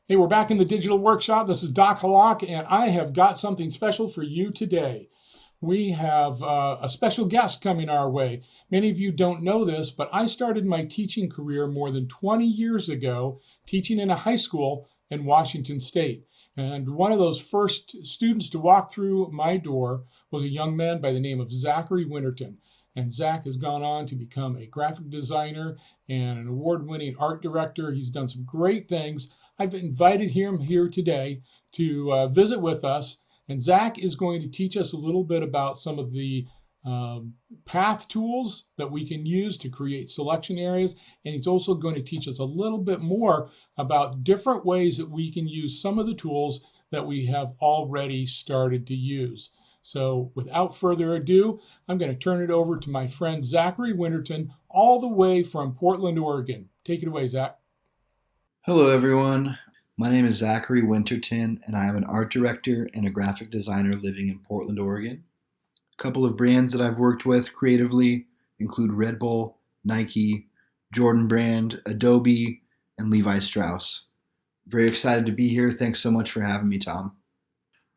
Hey, we're back in the digital workshop. This is Doc Hallaq, and I have got something special for you today. We have a special guest coming our way. Many of you don't know this, but I started my teaching career more than 20 years ago, teaching in a high school in Washington State. And one of those first students to walk through my door was a young man by the name of Zachary Winterton. And Zach has gone on to become a graphic designer and an award-winning art director. He's done some great things. I've invited him here today to visit with us, and Zach is going to teach us a little bit about some of the path tools that we can use to create selection areas, and he's also going to teach us a little bit more about different ways that we can use some of the tools that we have already started to use. So without further ado, I'm going to turn it over to my friend Zachary Winterton, all the way from Portland, Oregon. Take it away, Zach. Hello, everyone. My name is Zachary Winterton, and I am an art director and a graphic designer living in Portland, Oregon. A couple of brands that I've worked with creatively include Red Bull, Nike, Jordan Brand, Adobe, and Levi Strauss. Very excited to be here. Thanks so much for having me, Tom.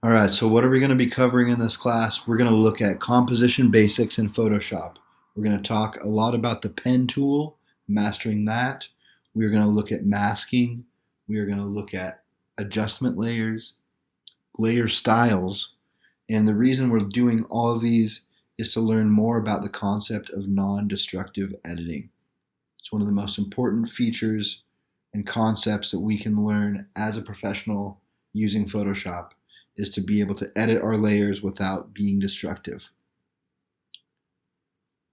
All right, so what are we going to be covering in this class? We're going to look at composition basics in Photoshop. We're going to talk a lot about the pen tool, mastering that. We're going to look at masking. We are going to look at adjustment layers, layer styles. And the reason we're doing all of these is to learn more about the concept of non-destructive editing. It's one of the most important features and concepts that we can learn as a professional using Photoshop, is to be able to edit our layers without being destructive.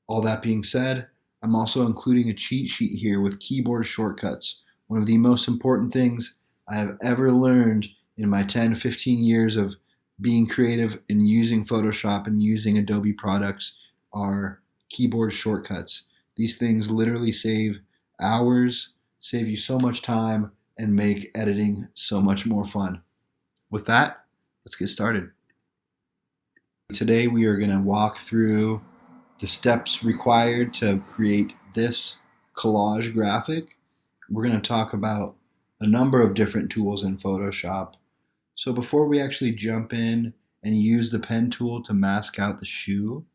All that being said, I'm also including a cheat sheet here with keyboard shortcuts. One of the most important things I have ever learned in my 10, 15 years of being creative and using Photoshop and using Adobe products are keyboard shortcuts. These things literally save hours, save you so much time, and make editing so much more fun. With that, let's get started. Today we are going to walk through the steps required to create this collage graphic. We're going to talk about a number of different tools in Photoshop. So before we actually jump in and use the pen tool to mask out the shoe,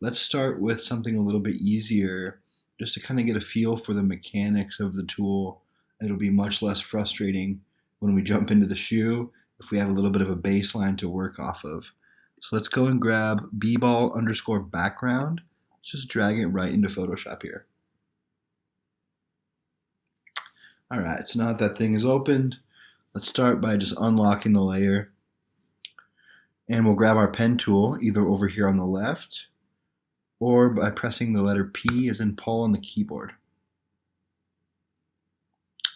let's start with something a little bit easier, just to kind of get a feel for the mechanics of the tool. It'll be much less frustrating when we jump into the shoe if we have a little bit of a baseline to work off of. So let's go and grab bball_background. Let's just drag it right into Photoshop here. All right, so now that thing is opened, let's start by just unlocking the layer. And we'll grab our pen tool either over here on the left or by pressing the letter P as in Paul on the keyboard.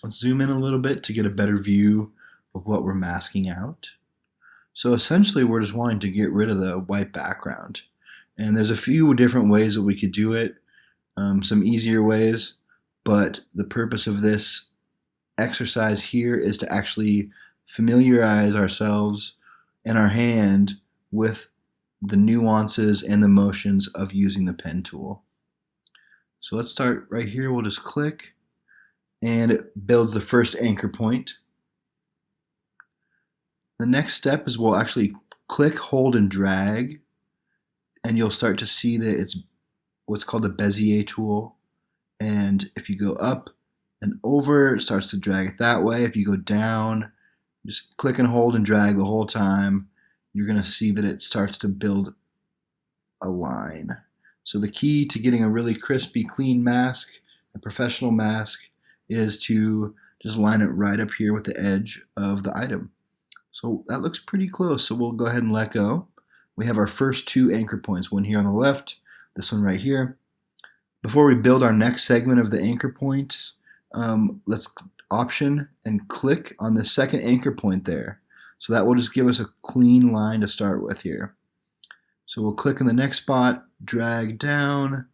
Let's zoom in a little bit to get a better view of what we're masking out. So essentially we're just wanting to get rid of the white background. And there's a few different ways that we could do it, some easier ways, but the purpose of this exercise here is to actually familiarize ourselves and our hand with the nuances and the motions of using the pen tool. So let's start right here. We'll just click, and it builds the first anchor point. The next step is we'll actually click, hold, and drag, and you'll start to see that it's what's called a Bezier tool. And if you go up and over, it starts to drag it that way. If you go down, just click and hold and drag the whole time, you're going to see that it starts to build a line. So the key to getting a really crispy, clean mask, a professional mask, is to just line it right up here with the edge of the item. So that looks pretty close, so we'll go ahead and let go. We have our first two anchor points, one here on the left, this one right here. Before we build our next segment of the anchor points, let's option and click on the second anchor point there. So that will just give us a clean line to start with here. So we'll click in the next spot, drag down.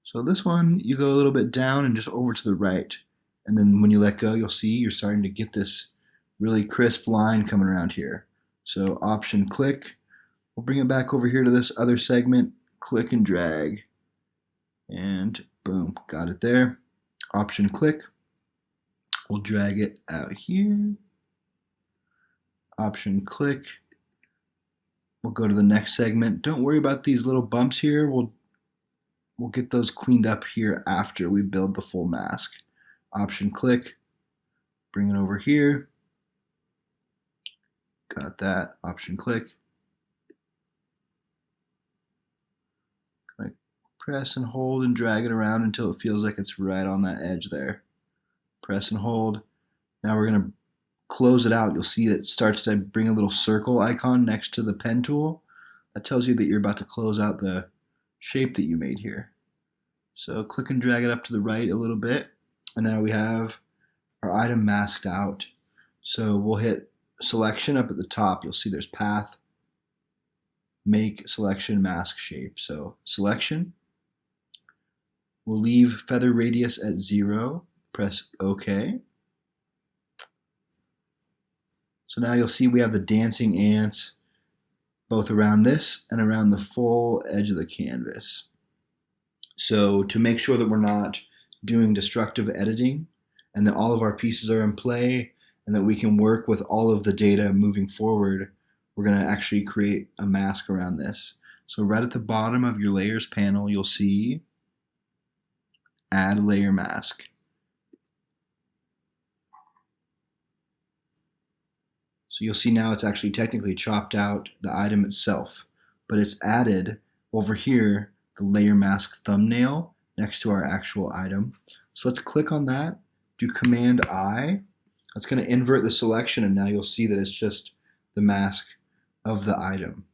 So this one, you go a little bit down and just over to the right. And then when you let go, you'll see you're starting to get this really crisp line coming around here. So option click, we'll bring it back over here to this other segment, click and drag, and boom, got it there. Option click, we'll drag it out here, Option click. We'll go to the next segment. Don't worry about these little bumps here. We'll get those cleaned up here after we build the full mask. Option click. Bring it over here. Got that. Option click. Press and hold and drag it around until it feels like it's right on that edge there. Press and hold. Now we're going to close it out. You'll see that it starts to bring a little circle icon next to the pen tool. That tells you that you're about to close out the shape that you made here. So click and drag it up to the right a little bit. And now we have our item masked out. So we'll hit selection up at the top. You'll see there's path, make, selection, mask, shape. So selection. We'll leave feather radius at 0. Press OK. So now you'll see we have the dancing ants both around this and around the full edge of the canvas. So to make sure that we're not doing destructive editing and that all of our pieces are in play and that we can work with all of the data moving forward, we're going to actually create a mask around this. So right at the bottom of your layers panel, you'll see add layer mask. So you'll see now it's actually technically chopped out the item itself, but it's added over here the layer mask thumbnail next to our actual item. So let's click on that, do Command I. That's going to invert the selection, and now you'll see that it's just the mask of the item.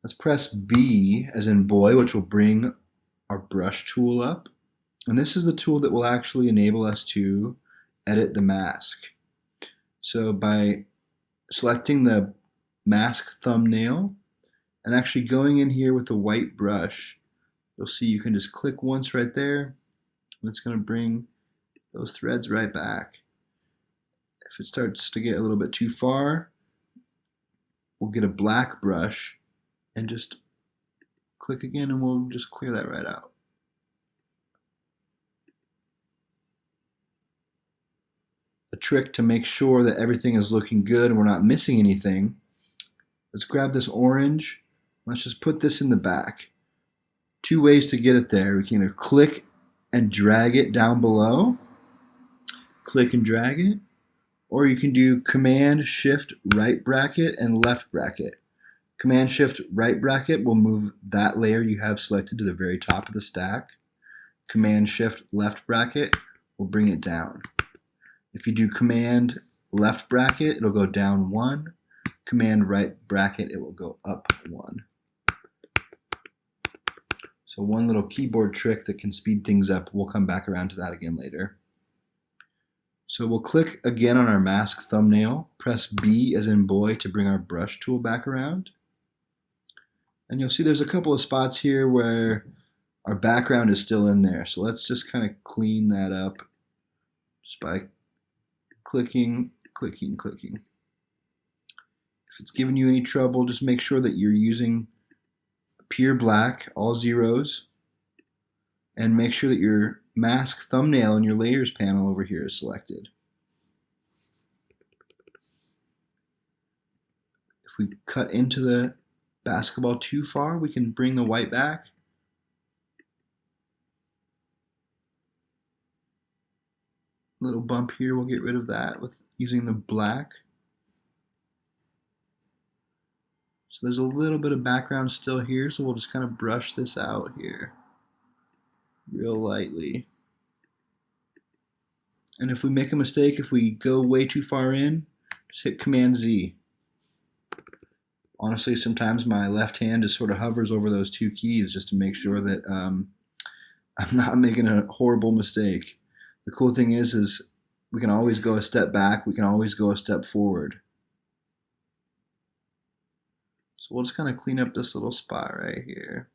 Let's press B as in boy, which will bring our brush tool up. And this is the tool that will actually enable us to edit the mask. So by selecting the mask thumbnail and actually going in here with the white brush, you'll see you can just click once right there, and it's going to bring those threads right back. If it starts to get a little bit too far, we'll get a black brush and just click again, and we'll just clear that right out. A trick to make sure that everything is looking good and we're not missing anything, let's grab this orange. Let's just put this in the back. Two ways to get it there. We can either click and drag it down below, click and drag it, or you can do Command Shift right bracket and left bracket. Command Shift right bracket will move that layer you have selected to the very top of the stack. Command Shift left bracket will bring it down. If you do Command left bracket, it'll go down 1. Command right bracket, it will go up 1. So one little keyboard trick that can speed things up. We'll come back around to that again later. So we'll click again on our mask thumbnail, press B as in boy to bring our brush tool back around. And you'll see there's a couple of spots here where our background is still in there. So let's just kind of clean that up just by clicking, clicking, clicking. If it's giving you any trouble, just make sure that you're using pure black, all zeros, and make sure that your mask thumbnail in your layers panel over here is selected. If we cut into the basketball too far, we can bring the white back. Little bump here, we'll get rid of that with using the black. So there's a little bit of background still here, so we'll just kind of brush this out here real lightly. And if we make a mistake, if we go way too far in, just hit Command Z. Honestly, sometimes my left hand just sort of hovers over those two keys just to make sure that I'm not making a horrible mistake. The cool thing is we can always go a step back, we can always go a step forward. So we'll just kind of clean up this little spot right here.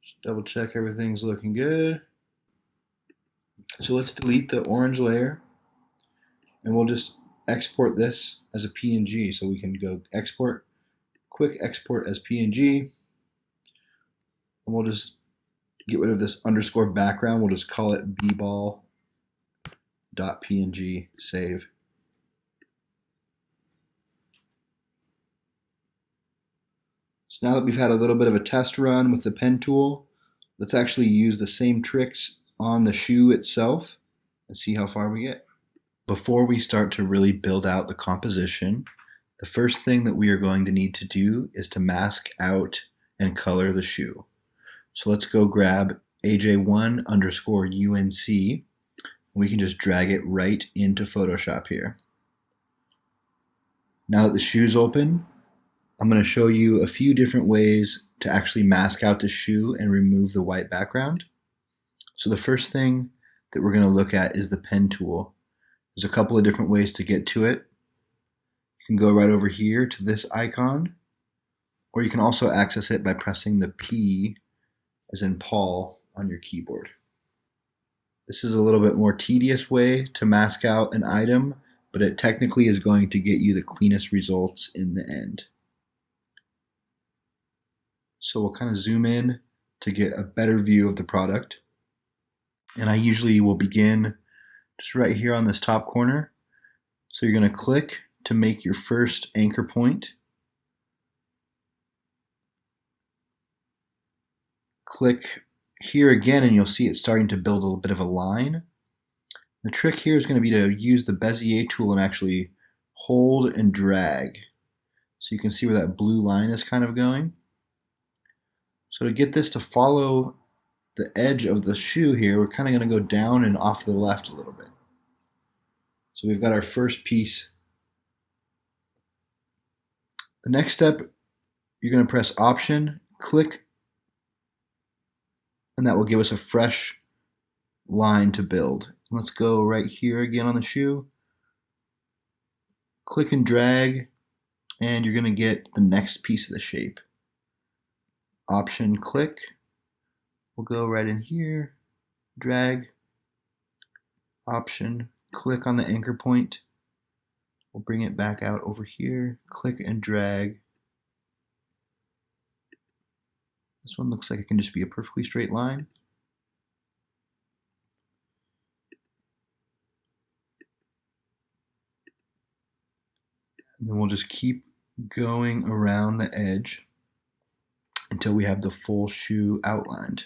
Just double check everything's looking good. So let's delete the orange layer, and we'll just export this as a PNG. So we can go export, quick export as PNG, and we'll just get rid of this underscore background. We'll just call it bball.png, save. So now that we've had a little bit of a test run with the pen tool, let's actually use the same tricks on the shoe itself and see how far we get. Before we start to really build out the composition, the first thing that we are going to need to do is to mask out and color the shoe. So let's go grab AJ1 underscore UNC. We can just drag it right into Photoshop here. Now that the shoe's open, I'm going to show you a few different ways to actually mask out the shoe and remove the white background. So the first thing that we're going to look at is the pen tool. There's a couple of different ways to get to it. You can go right over here to this icon, or you can also access it by pressing the P as in Paul on your keyboard. This is a little bit more tedious way to mask out an item, but it technically is going to get you the cleanest results in the end. So we'll kind of zoom in to get a better view of the product. And I usually will begin just right here on this top corner. So you're going to click to make your first anchor point. Click here again and you'll see it's starting to build a little bit of a line. The trick here is going to be to use the Bezier tool and actually hold and drag. So you can see where that blue line is kind of going. So to get this to follow the edge of the shoe here, we're kind of going to go down and off to the left a little bit. So we've got our first piece. The next step, you're going to press Option, click, and that will give us a fresh line to build. Let's go right here again on the shoe. Click and drag, and you're going to get the next piece of the shape. Option, click. We'll go right in here, drag, Option, click on the anchor point. We'll bring it back out over here, click and drag. This one looks like it can just be a perfectly straight line. And then we'll just keep going around the edge until we have the full shoe outlined.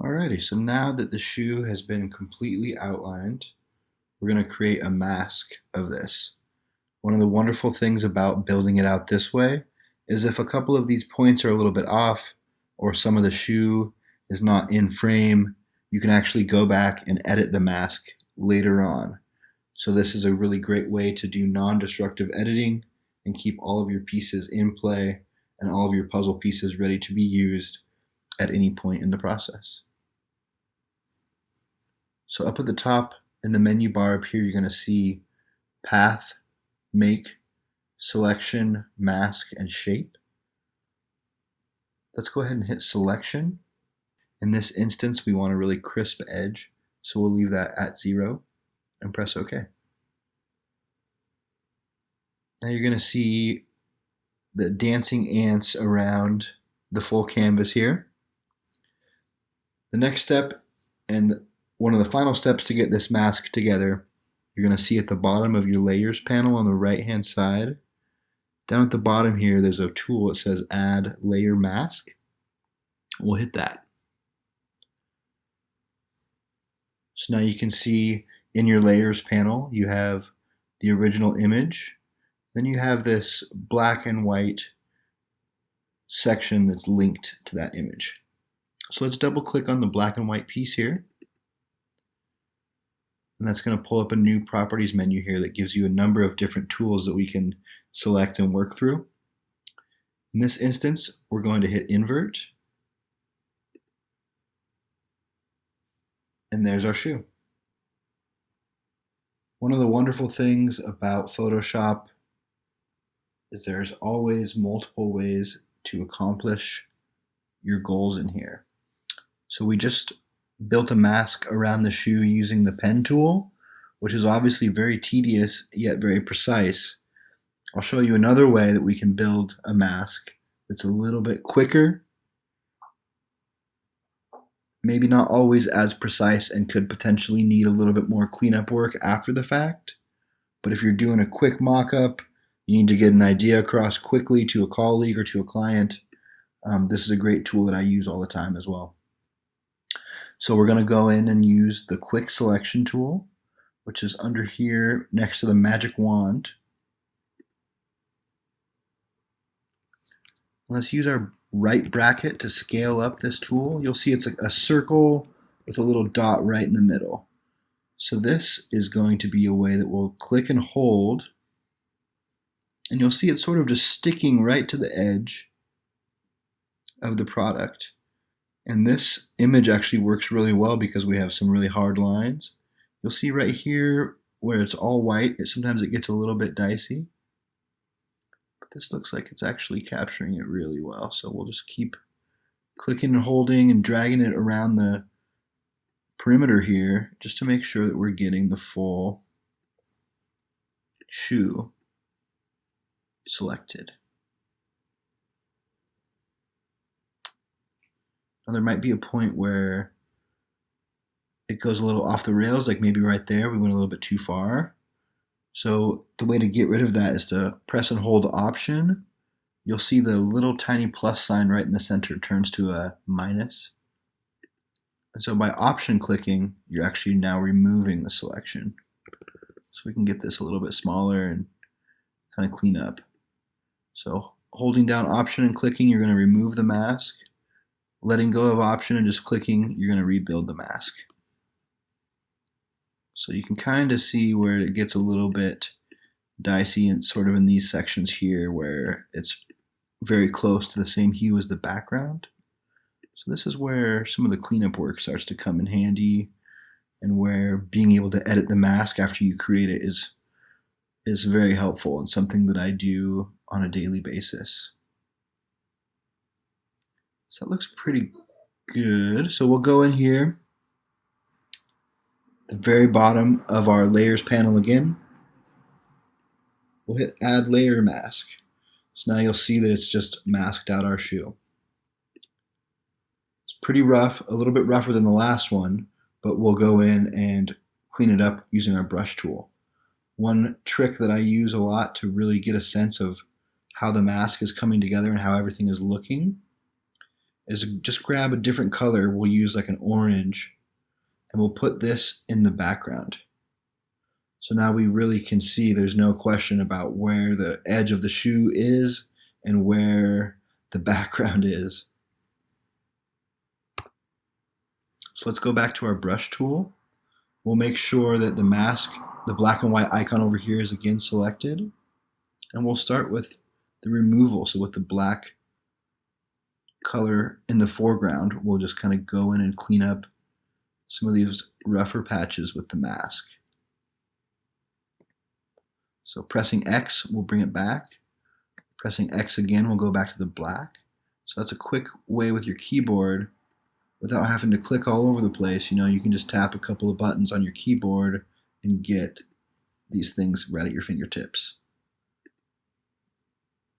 Alrighty, so now that the shoe has been completely outlined, we're going to create a mask of this. One of the wonderful things about building it out this way is if a couple of these points are a little bit off, or some of the shoe is not in frame, you can actually go back and edit the mask later on. So this is a really great way to do non-destructive editing and keep all of your pieces in play and all of your puzzle pieces ready to be used at any point in the process. So up at the top in the menu bar up here, you're going to see Path, Make, Selection, Mask, and Shape. Let's go ahead and hit Selection. In this instance, we want a really crisp edge, so we'll leave that at 0 and press OK. Now you're going to see the dancing ants around the full canvas here. The next step, and one of the final steps to get this mask together, you're going to see at the bottom of your layers panel on the right hand side. Down at the bottom here, there's a tool that says Add Layer Mask. We'll hit that. So now you can see in your layers panel, you have the original image. Then you have this black and white section that's linked to that image. So let's double click on the black and white piece here. And that's going to pull up a new properties menu here that gives you a number of different tools that we can select and work through. In this instance, we're going to hit invert. And there's our shoe. One of the wonderful things about Photoshop is there's always multiple ways to accomplish your goals in here. So we just built a mask around the shoe using the pen tool, which is obviously very tedious yet very precise. I'll show you another way that we can build a mask that's a little bit quicker, maybe not always as precise, and could potentially need a little bit more cleanup work after the fact. But if you're doing a quick mock-up, you need to get an idea across quickly to a colleague or to a client, this is a great tool that I use all the time as well. So we're going to go in and use the quick selection tool, which is under here next to the magic wand. Let's use our right bracket to scale up this tool. You'll see it's a circle with a little dot right in the middle. So this is going to be a way that we'll click and hold, and you'll see it's sort of just sticking right to the edge of the product. And this image actually works really well because we have some really hard lines. You'll see right here where it's all white, sometimes it gets a little bit dicey. But this looks like it's actually capturing it really well. So we'll just keep clicking and holding and dragging it around the perimeter here just to make sure that we're getting the full shoe selected. Now there might be a point where it goes a little off the rails, like maybe right there we went a little bit too far. So the way to get rid of that is to press and hold Option. You'll see the little tiny plus sign right in the center turns to a minus. And so by Option clicking, you're actually now removing the selection. So we can get this a little bit smaller and kind of clean up. So holding down Option and clicking, you're going to remove the mask. Letting go of Option and just clicking, you're going to rebuild the mask. So you can kind of see where it gets a little bit dicey and sort of in these sections here where it's very close to the same hue as the background. So this is where some of the cleanup work starts to come in handy, and where being able to edit the mask after you create it is very helpful and something that I do on a daily basis. So that looks pretty good. So we'll go in here, the very bottom of our layers panel again. We'll hit Add Layer Mask. So now you'll see that it's just masked out our shoe. It's pretty rough, a little bit rougher than the last one, but we'll go in and clean it up using our brush tool. One trick that I use a lot to really get a sense of how the mask is coming together and how everything is looking is just grab a different color. We'll use like an orange, and we'll put this in the background. So now we really can see there's no question about where the edge of the shoe is and where the background is. So let's go back to our brush tool. We'll make sure that the mask, the black and white icon over here, is again selected. And we'll start with the removal. So with the black color in the foreground, we'll just kind of go in and clean up some of these rougher patches with the mask. So pressing X will bring it back. Pressing X again will go back to the black. So that's a quick way with your keyboard without having to click all over the place. You can just tap a couple of buttons on your keyboard and get these things right at your fingertips.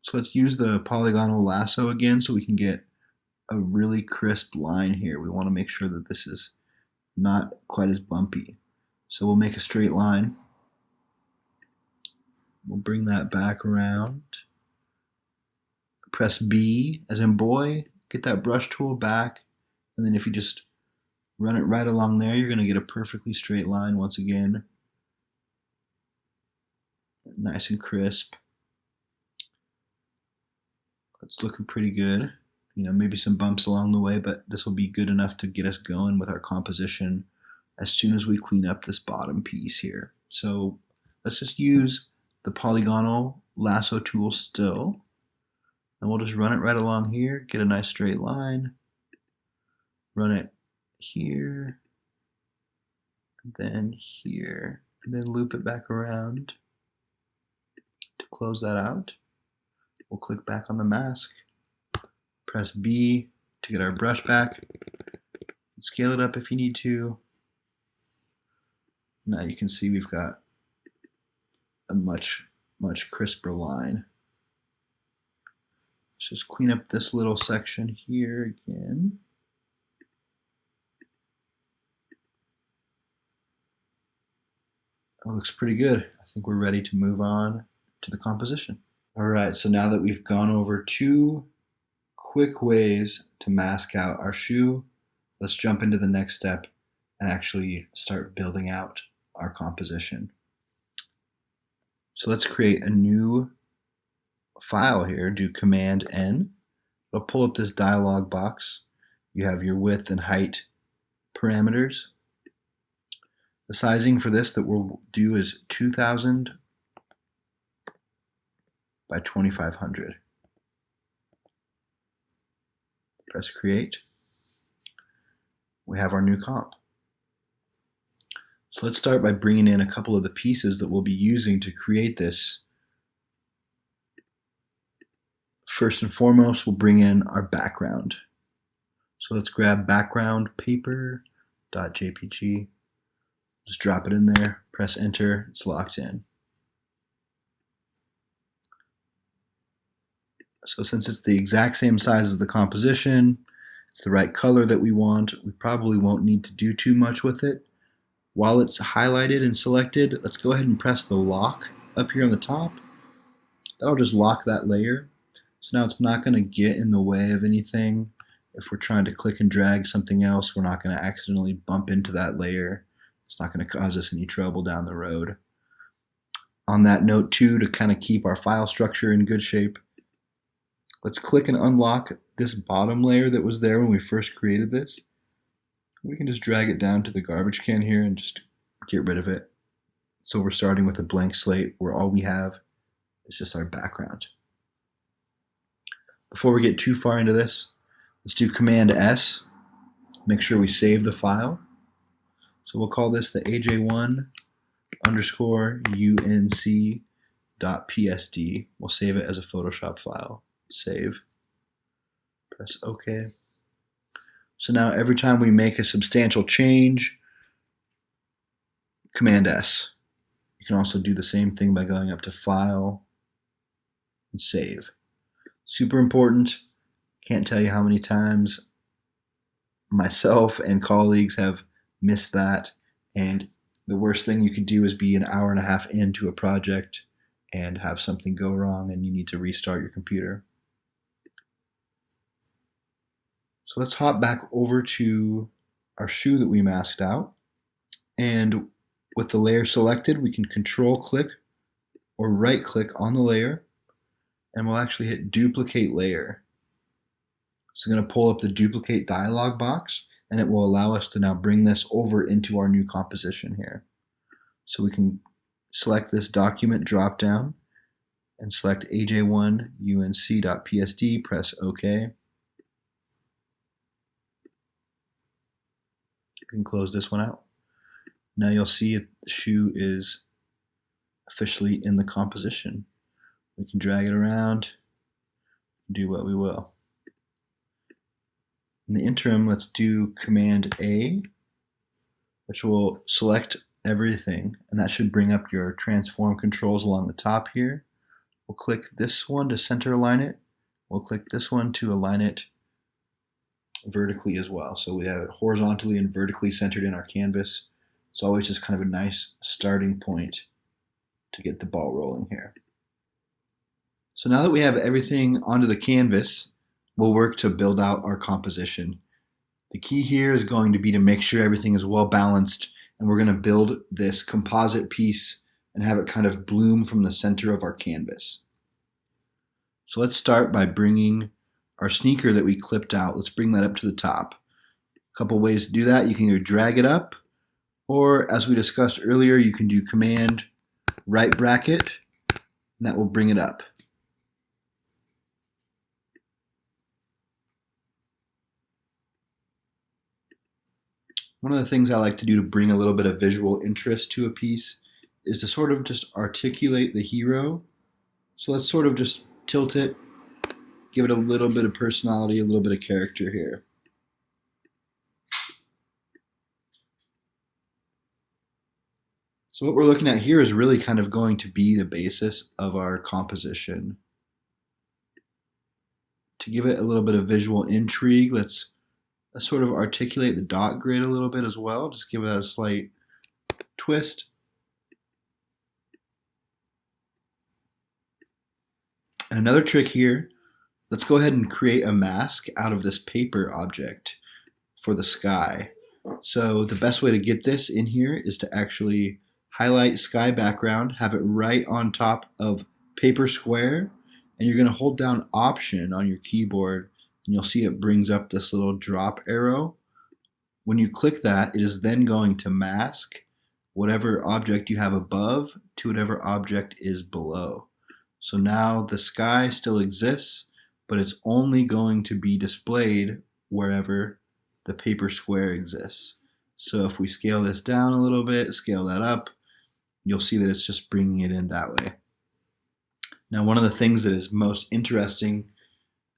So let's use the polygonal lasso again so we can get a really crisp line here. We want to make sure that this is not quite as bumpy. So we'll make a straight line. We'll bring that back around. Press B as in boy, get that brush tool back, and then if you just run it right along there, you're going to get a perfectly straight line once again. Nice and crisp. It's looking pretty good. Maybe some bumps along the way, but this will be good enough to get us going with our composition as soon as we clean up this bottom piece here. So let's just use the polygonal lasso tool still, and we'll just run it right along here, get a nice straight line, run it here, and then here, and then loop it back around to close that out. We'll click back on the mask, press B to get our brush back, scale it up if you need to. Now you can see we've got a much crisper line. Let's just clean up this little section here again. That looks pretty good. I think we're ready to move on to the composition. All right, so now that we've gone over 2 quick ways to mask out our shoe, let's jump into the next step and actually start building out our composition. So let's create a new file here. Do Command N. It'll pull up this dialog box. You have your width and height parameters. The sizing for this that we'll do is 2000 by 2500. Press Create. We have our new comp. So let's start by bringing in a couple of the pieces that we'll be using to create this. First and foremost, we'll bring in our background. So let's grab background paper.jpg. Just drop it in there, press enter, it's locked in. So since it's the exact same size as the composition, it's the right color that we want, we probably won't need to do too much with it. While it's highlighted and selected, let's go ahead and press the lock up here on the top. That'll just lock that layer. So now it's not going to get in the way of anything. If we're trying to click and drag something else, we're not going to accidentally bump into that layer. It's not going to cause us any trouble down the road. On that note too, to kind of keep our file structure in good shape, let's click and unlock this bottom layer that was there when we first created this. We can just drag it down to the garbage can here and just get rid of it. So we're starting with a blank slate where all we have is just our background. Before we get too far into this, let's do Command S. Make sure we save the file. So we'll call this the aj1_unc.psd. We'll save it as a Photoshop file. Save. Press OK. So now every time we make a substantial change, Command S. You can also do the same thing by going up to File and Save. Super important. Can't tell you how many times myself and colleagues have missed that, and the worst thing you could do is be an hour and a half into a project and have something go wrong and you need to restart your computer. So let's hop back over to our shoe that we masked out. And with the layer selected, we can control click or right click on the layer, and we'll actually hit duplicate layer. So I'm going to pull up the duplicate dialog box, and it will allow us to now bring this over into our new composition here. So we can select this document drop down and select aj1 unc.psd, press OK. You can close this one out. Now you'll see the shoe is officially in the composition. We can drag it around, do what we will. In the interim, let's do Command A, which will select everything, and that should bring up your transform controls along the top here. We'll click this one to center align it. We'll click this one to align it vertically as well. So we have it horizontally and vertically centered in our canvas. It's always just kind of a nice starting point to get the ball rolling here. So now that we have everything onto the canvas, we'll work to build out our composition. The key here is going to be to make sure everything is well balanced, and we're going to build this composite piece and have it kind of bloom from the center of our canvas. So let's start by bringing our sneaker that we clipped out, let's bring that up to the top. A couple ways to do that. You can either drag it up, or as we discussed earlier, you can do Command right bracket, and that will bring it up. One of the things I like to do to bring a little bit of visual interest to a piece is to sort of just articulate the hero. So let's sort of just tilt it, give it a little bit of personality, a little bit of character here. So what we're looking at here is really kind of going to be the basis of our composition. To give it a little bit of visual intrigue, let's sort of articulate the dot grid a little bit as well. Just give it a slight twist. And another trick here, let's go ahead and create a mask out of this paper object for the sky. So the best way to get this in here is to actually highlight sky background, have it right on top of paper square, and you're going to hold down Option on your keyboard, and you'll see it brings up this little drop arrow. When you click that, it is then going to mask whatever object you have above to whatever object is below. So now the sky still exists, but it's only going to be displayed wherever the paper square exists. So if we scale this down a little bit, scale that up, you'll see that it's just bringing it in that way. Now, one of the things that is most interesting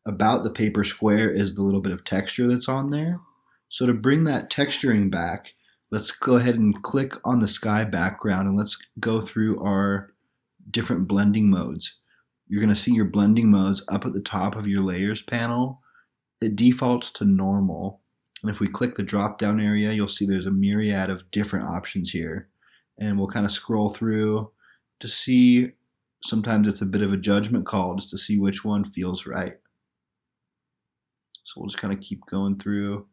about the paper square is the little bit of texture that's on there. So to bring that texturing back, let's go ahead and click on the sky background, and let's go through our different blending modes. You're going to see your blending modes up at the top of your layers panel. It defaults to normal. And if we click the drop down area, you'll see there's a myriad of different options here. And we'll kind of scroll through to see, sometimes it's a bit of a judgment call just to see which one feels right. So we'll just kind of keep going through.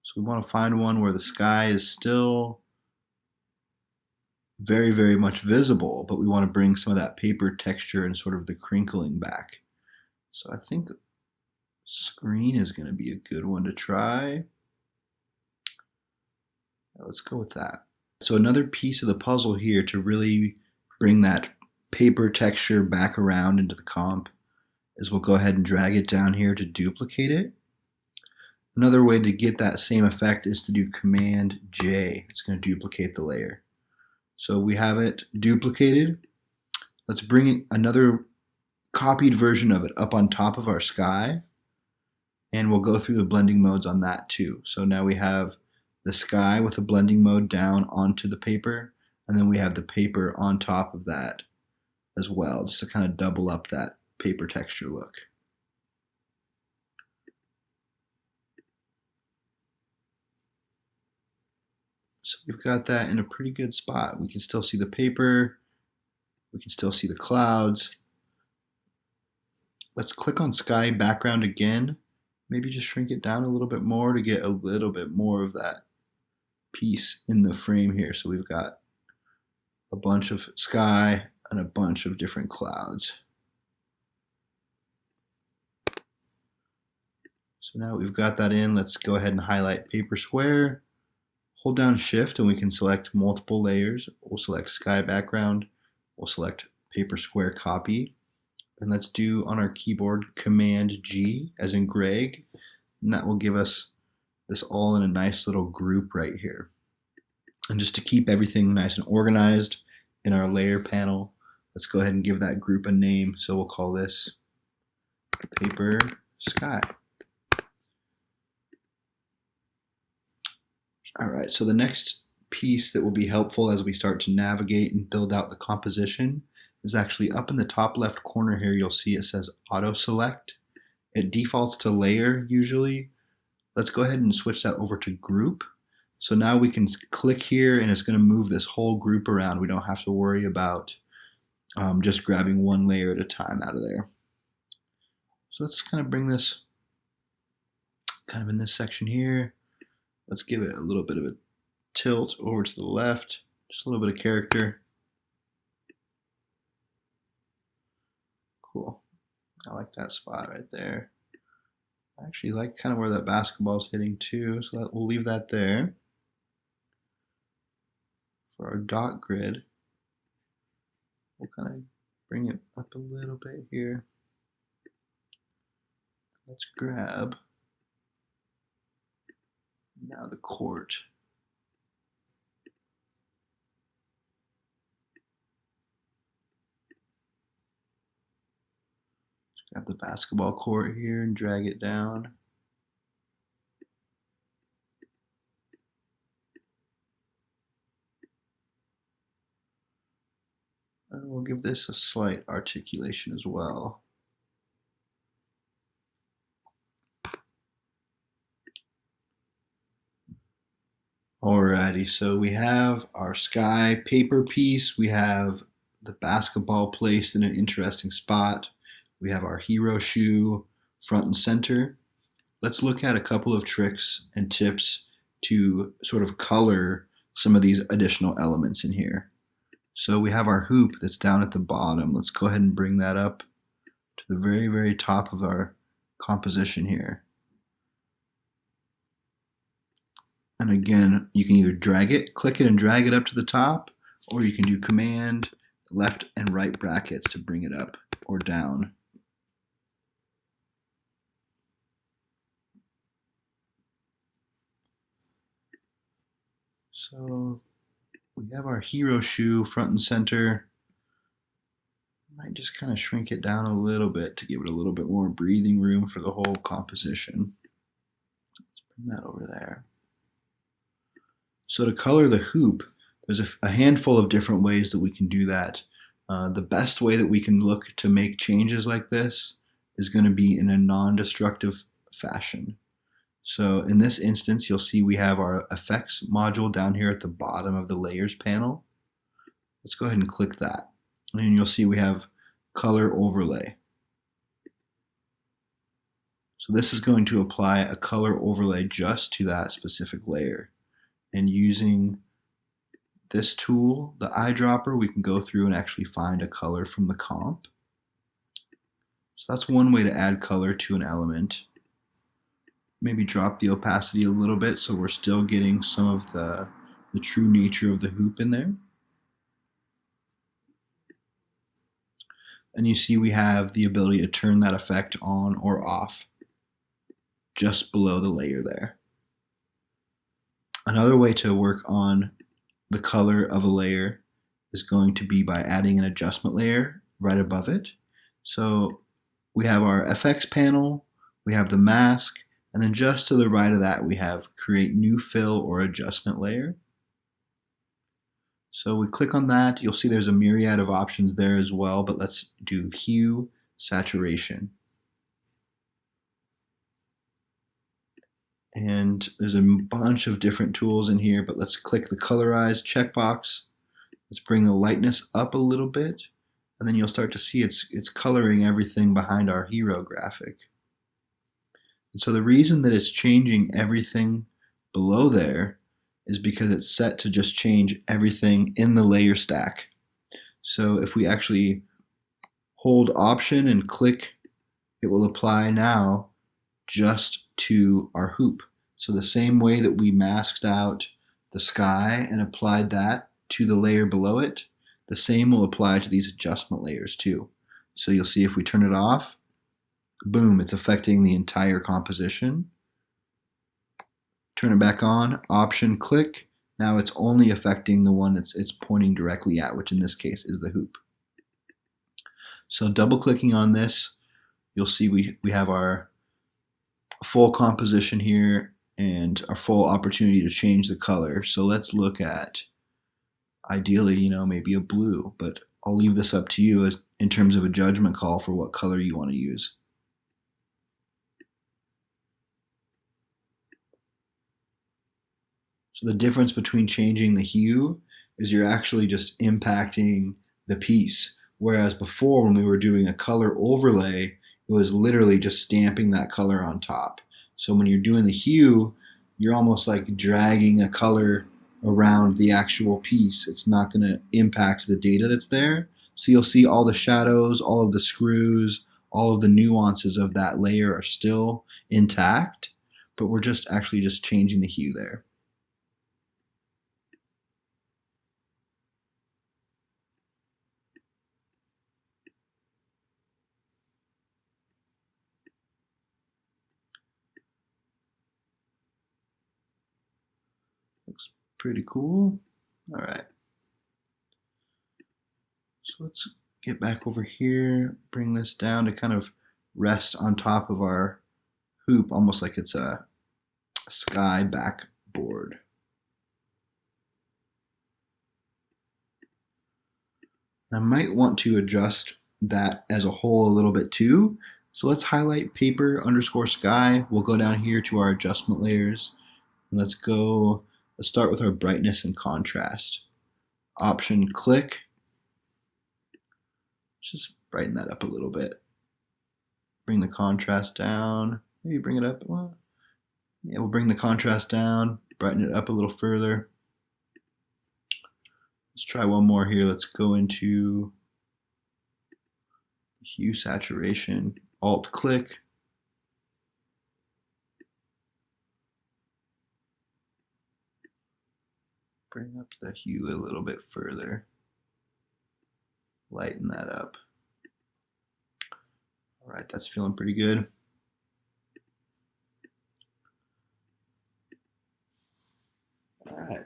So we want to find one where the sky is still very, very much visible, but we want to bring some of that paper texture and sort of the crinkling back. So I think screen is going to be a good one to try. Let's go with that. So another piece of the puzzle here to really bring that paper texture back around into the comp is we'll go ahead and drag it down here to duplicate it. Another way to get that same effect is to do Command J. It's going to duplicate the layer. So we have it duplicated. Let's bring another copied version of it up on top of our sky, and we'll go through the blending modes on that too. So now we have the sky with the blending mode down onto the paper, and then we have the paper on top of that as well, just to kind of double up that paper texture look. So we've got that in a pretty good spot. We can still see the paper, we can still see the clouds. let's click on sky background again. Maybe just shrink it down a little bit more to get a little bit more of that piece in the frame here. So we've got a bunch of sky and a bunch of different clouds. So now we've got that in, let's go ahead and highlight paper square. Hold down shift and we can select multiple layers. We'll select sky background. We'll select paper square copy. And let's do on our keyboard Command G as in Greg. And that will give us this all in a nice little group right here. And just to keep everything nice and organized in our layer panel, let's go ahead and give that group a name. So we'll call this paper sky. All right, so the next piece that will be helpful as we start to navigate and build out the composition is actually up in the top left corner here. You'll see it says auto select. It defaults to layer usually. Let's go ahead and switch that over to group. So now we can click here and it's going to move this whole group around. We don't have to worry about just grabbing one layer at a time out of there. So let's kind of bring this kind of in this section here. Let's give it a little bit of a tilt over to the left, just a little bit of character. Cool. I like that spot right there. I actually like kind of where that basketball is hitting too, so we'll leave that there. For our dot grid, we'll kind of bring it up a little bit here. Let's grab now the court. Let's grab the basketball court here and drag it down. And we'll give this a slight articulation as well. Alrighty, so we have our sky paper piece, we have the basketball placed in an interesting spot, we have our hero shoe front and center. Let's look at a couple of tricks and tips to sort of color some of these additional elements in here. So we have our hoop that's down at the bottom. Let's go ahead and bring that up to the very, very top of our composition here. And again, you can either drag it, click it and drag it up to the top, or you can do Command left and right brackets to bring it up or down. So we have our hero shoe front and center. Might just kind of shrink it down a little bit to give it a little bit more breathing room for the whole composition. Let's bring that over there. So to color the hoop, there's a handful of different ways that we can do that. The best way that we can look to make changes like this is going to be in a non-destructive fashion. So in this instance, you'll see we have our effects module down here at the bottom of the layers panel. Let's go ahead and click that. And you'll see we have color overlay. So this is going to apply a color overlay just to that specific layer. And using this tool, the eyedropper, we can go through and actually find a color from the comp. So that's one way to add color to an element. Maybe drop the opacity a little bit so we're still getting some of the true nature of the hoop in there. And you see we have the ability to turn that effect on or off just below the layer there. Another way to work on the color of a layer is going to be by adding an adjustment layer right above it. So we have our FX panel, we have the mask, and then just to the right of that we have create new fill or adjustment layer. So we click on that, you'll see there's a myriad of options there as well, but let's do hue, saturation. And there's a bunch of different tools in here, but let's click the colorize checkbox. Let's bring the lightness up a little bit, and then you'll start to see it's coloring everything behind our hero graphic. And so the reason that it's changing everything below there is because it's set to just change everything in the layer stack. So if we actually hold Option and click, it will apply now just to our hoop. So the same way that we masked out the sky and applied that to the layer below it, the same will apply to these adjustment layers too. So you'll see if we turn it off, boom, it's affecting the entire composition. Turn it back on, Option, click. Now it's only affecting the one it's pointing directly at, which in this case is the hoop. So double clicking on this, you'll see we have our full composition here and our full opportunity to change the color. So let's look at, ideally, maybe a blue, but I'll leave this up to you as in terms of a judgment call for what color you want to use. So the difference between changing the hue is you're actually just impacting the piece. Whereas before, when we were doing a color overlay, it was literally just stamping that color on top. So when you're doing the hue, you're almost like dragging a color around the actual piece. It's not going to impact the data that's there. So you'll see all the shadows, all of the screws, all of the nuances of that layer are still intact, but we're just actually just changing the hue there. Looks pretty cool. All right. So let's get back over here, bring this down to kind of rest on top of our hoop, almost like it's a sky backboard. I might want to adjust that as a whole a little bit too. So let's highlight paper underscore sky. We'll go down here to our adjustment layers. And let's start with our brightness and contrast. Option, click. Just brighten that up a little bit. Bring the contrast down. Maybe bring it up. Well, yeah, we'll bring the contrast down, brighten it up a little further. Let's try one more here. Let's go into hue saturation, Alt click. Bring up the hue a little bit further. Lighten that up. All right, that's feeling pretty good. All right,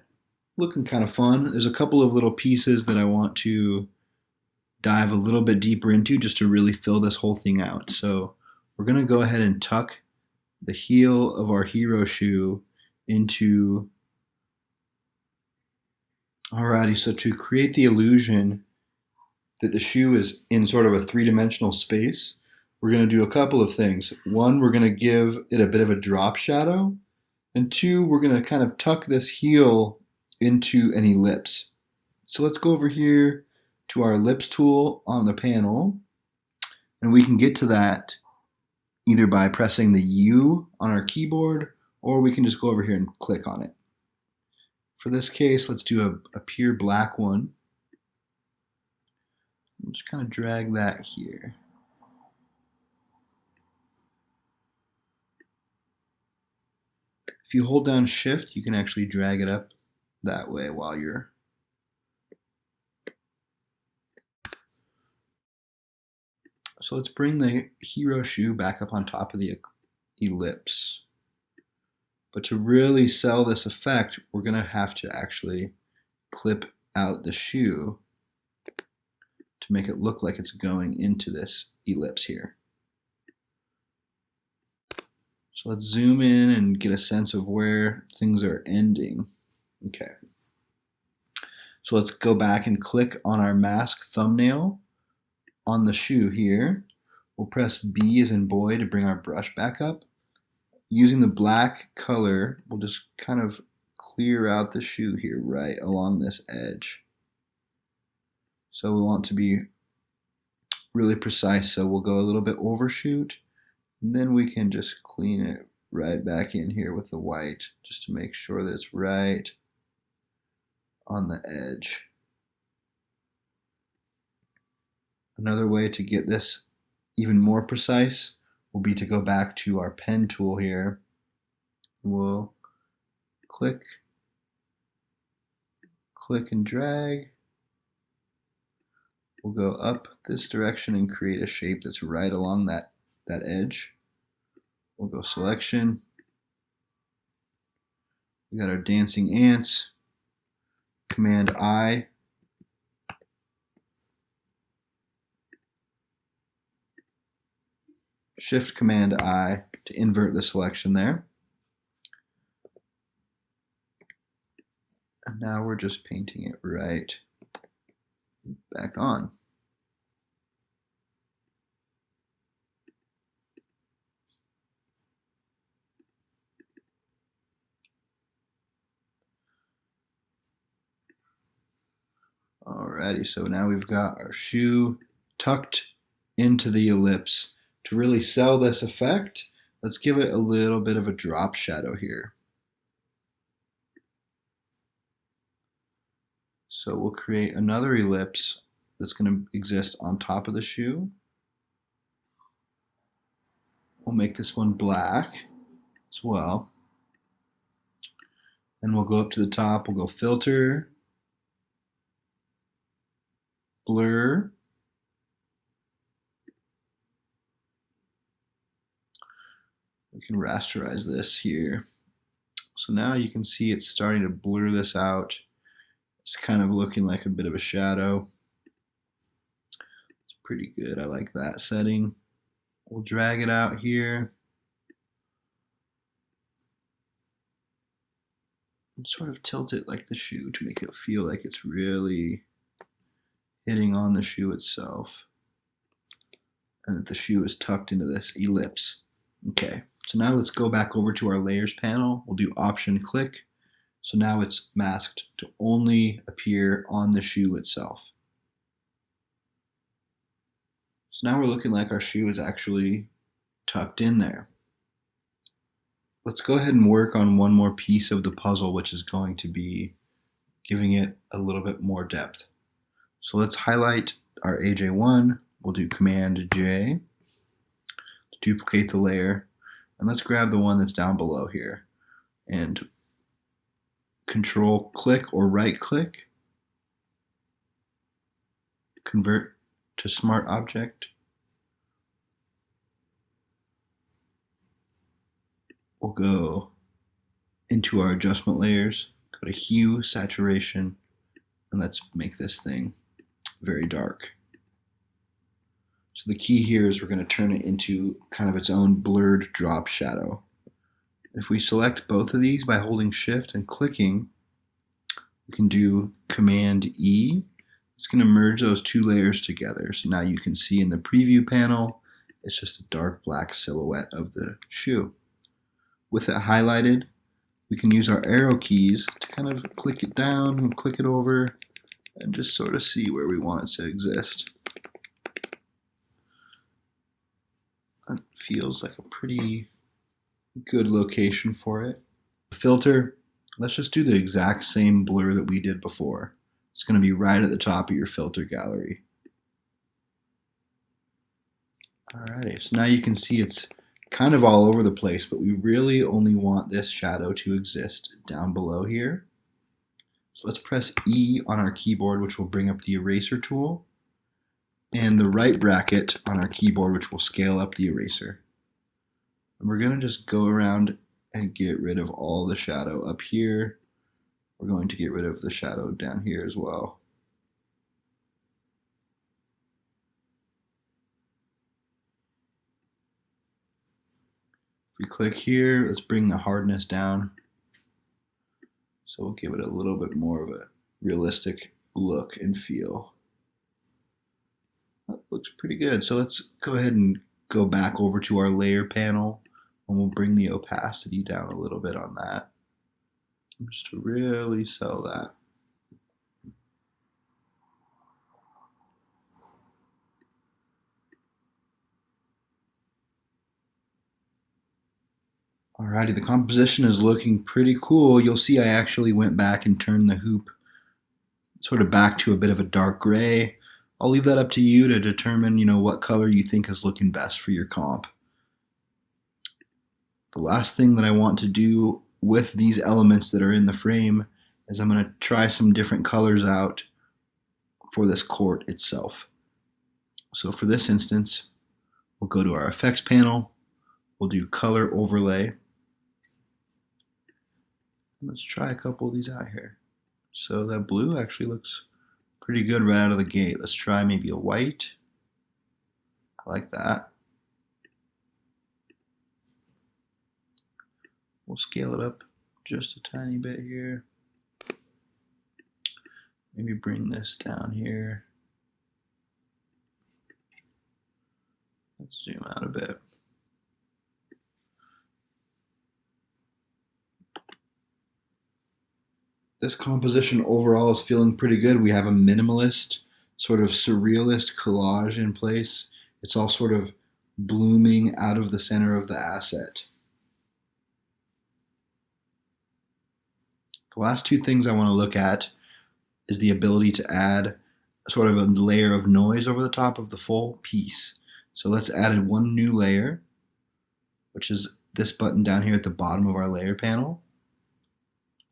looking kind of fun. There's a couple of little pieces that I want to dive a little bit deeper into just to really fill this whole thing out. So we're gonna go ahead and tuck the heel of our hero shoe into, alrighty, so to create the illusion that the shoe is in sort of a three-dimensional space, we're going to do a couple of things. One, we're going to give it a bit of a drop shadow. And two, we're going to kind of tuck this heel into an ellipse. So let's go over here to our ellipse tool on the panel. And we can get to that either by pressing the U on our keyboard, or we can just go over here and click on it. For this case, let's do a pure black one. Just kind of drag that here. If you hold down Shift, you can actually drag it up that way while you're. So let's bring the hero shoe back up on top of the ellipse. But to really sell this effect, we're going to have to actually clip out the shoe to make it look like it's going into this ellipse here. So let's zoom in and get a sense of where things are ending. Okay. So let's go back and click on our mask thumbnail on the shoe here. We'll press B as in boy to bring our brush back up. Using the black color, we'll just kind of clear out the shoe here right along this edge. So we want to be really precise, so we'll go a little bit overshoot, and then we can just clean it right back in here with the white, just to make sure that it's right on the edge. Another way to get this even more precise will be to go back to our pen tool here. We'll click, click and drag. We'll go up this direction and create a shape that's right along that edge. We'll go selection. We got our dancing ants. Command I. Shift Command I to invert the selection there. And now we're just painting it right back on. Alrighty, so now we've got our shoe tucked into the ellipse. To really sell this effect, let's give it a little bit of a drop shadow here. So we'll create another ellipse that's going to exist on top of the shoe. We'll make this one black as well. And we'll go up to the top, we'll go filter, blur, we can rasterize this here. So now you can see it's starting to blur this out. It's kind of looking like a bit of a shadow. It's pretty good, I like that setting. We'll drag it out here. And sort of tilt it like the shoe to make it feel like it's really hitting on the shoe itself. And that the shoe is tucked into this ellipse. Okay, so now let's go back over to our layers panel. We'll do Option click. So now it's masked to only appear on the shoe itself. So now we're looking like our shoe is actually tucked in there. Let's go ahead and work on one more piece of the puzzle, which is going to be giving it a little bit more depth. So let's highlight our AJ1. We'll do Command J to duplicate the layer. And let's grab the one that's down below here. And Control click or right click. Convert to Smart Object. We'll go into our adjustment layers, go to Hue, Saturation, and let's make this thing very dark. So the key here is we're going to turn it into kind of its own blurred drop shadow. If we select both of these by holding Shift and clicking, we can do Command E. It's going to merge those two layers together. So now you can see in the preview panel, it's just a dark black silhouette of the shoe. With it highlighted, we can use our arrow keys to kind of click it down and click it over and just sort of see where we want it to exist. That feels like a pretty good location for it. Filter, let's just do the exact same blur that we did before. It's going to be right at the top of your filter gallery. Alrighty, so now you can see it's kind of all over the place, but we really only want this shadow to exist down below here. So let's press E on our keyboard, which will bring up the eraser tool, and the right bracket on our keyboard, which will scale up the eraser. And we're going to just go around and get rid of all the shadow up here. We're going to get rid of the shadow down here as well. If we click here, let's bring the hardness down. So we'll give it a little bit more of a realistic look and feel. That looks pretty good. So let's go ahead and go back over to our layer panel, and we'll bring the opacity down a little bit on that, just to really sell that. Alrighty, the composition is looking pretty cool. You'll see I actually went back and turned the hoop sort of back to a bit of a dark gray. I'll leave that up to you to determine, what color you think is looking best for your comp. The last thing that I want to do with these elements that are in the frame is I'm going to try some different colors out for this court itself. So for this instance, we'll go to our effects panel, we'll do color overlay. Let's try a couple of these out here. So that blue actually looks pretty good right out of the gate. Let's try maybe a white. I like that. We'll scale it up just a tiny bit here. Maybe bring this down here. Let's zoom out a bit. This composition overall is feeling pretty good. We have a minimalist, sort of surrealist collage in place. It's all sort of blooming out of the center of the asset. The last two things I want to look at is the ability to add sort of a layer of noise over the top of the full piece. So let's add one new layer, which is this button down here at the bottom of our layer panel.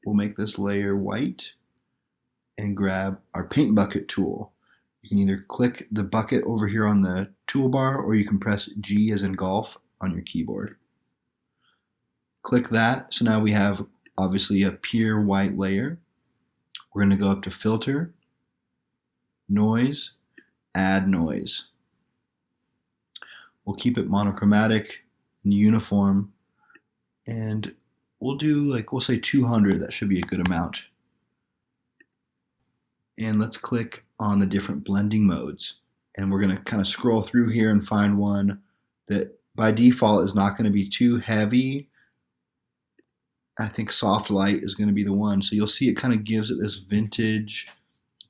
We'll make this layer white and grab our paint bucket tool. You can either click the bucket over here on the toolbar, or you can press G as in golf on your keyboard. Click that. So now we have obviously a pure white layer. We're going to go up to Filter, Noise, Add Noise. We'll keep it monochromatic and uniform, and we'll do we'll say 200. That should be a good amount. And let's click on the different blending modes, and we're going to kind of scroll through here and find one that by default is not going to be too heavy. I think soft light is going to be the one. So you'll see it kind of gives it this vintage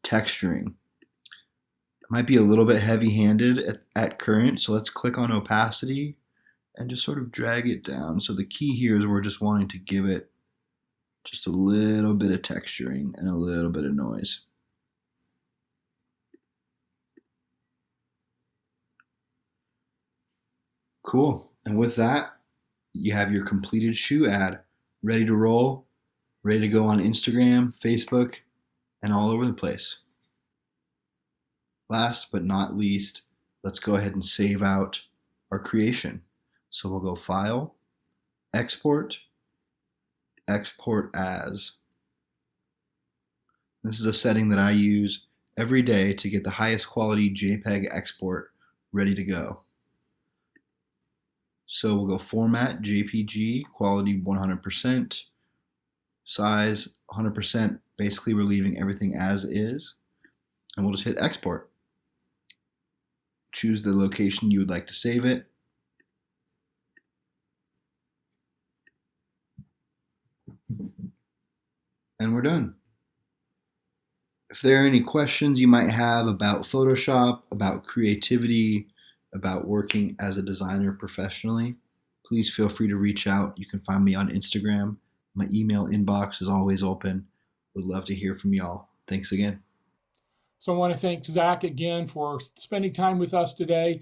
texturing. It might be a little bit heavy-handed at current, so let's click on opacity and just sort of drag it down. So the key here is we're just wanting to give it just a little bit of texturing and a little bit of noise. Cool. And with that, you have your completed shoe ad ready to roll, ready to go on Instagram, Facebook, and all over the place. Last but not least, let's go ahead and save out our creation. So we'll go File, Export, Export As. This is a setting that I use every day to get the highest quality JPEG export ready to go. So we'll go Format, JPG, quality 100%, size 100%. Basically, we're leaving everything as is. And we'll just hit Export. Choose the location you would like to save it. And we're done. If there are any questions you might have about Photoshop, about creativity, about working as a designer professionally, please feel free to reach out. You can find me on Instagram. My email inbox is always open. Would love to hear from y'all. Thanks again. So I want to thank Zach again for spending time with us today.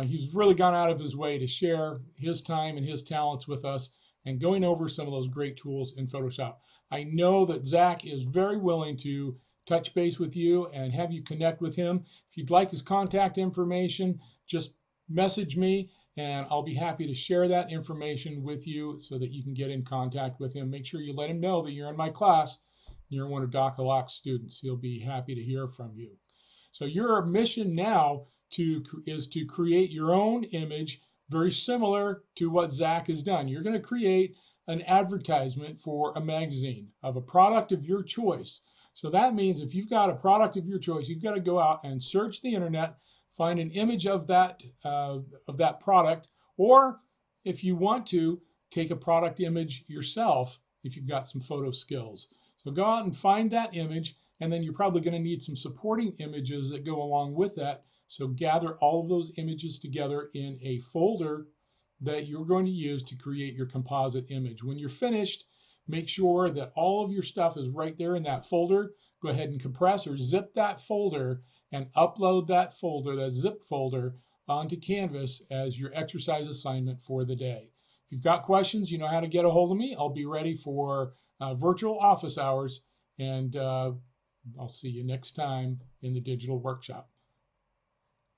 He's really gone out of his way to share his time and his talents with us and going over some of those great tools in Photoshop. I know that Zach is very willing to touch base with you and have you connect with him. If you'd like his contact information, just message me and I'll be happy to share that information with you so that you can get in contact with him. Make sure you let him know that you're in my class. You're one of Dr. Hallaq's students. He'll be happy to hear from you. So your mission now is to create your own image, very similar to what Zach has done. You're going to create an advertisement for a magazine of a product of your choice. So that means if you've got a product of your choice, you've got to go out and search the internet, find an image of that product, or if you want to, take a product image yourself if you've got some photo skills. So go out and find that image, and then you're probably going to need some supporting images that go along with that. So gather all of those images together in a folder that you're going to use to create your composite image. When you're finished, make sure that all of your stuff is right there in that folder. Go ahead and compress or zip that folder and upload that folder, that zip folder, onto Canvas as your exercise assignment for the day. If you've got questions, you know how to get a hold of me. I'll be ready for virtual office hours, and I'll see you next time in the digital workshop.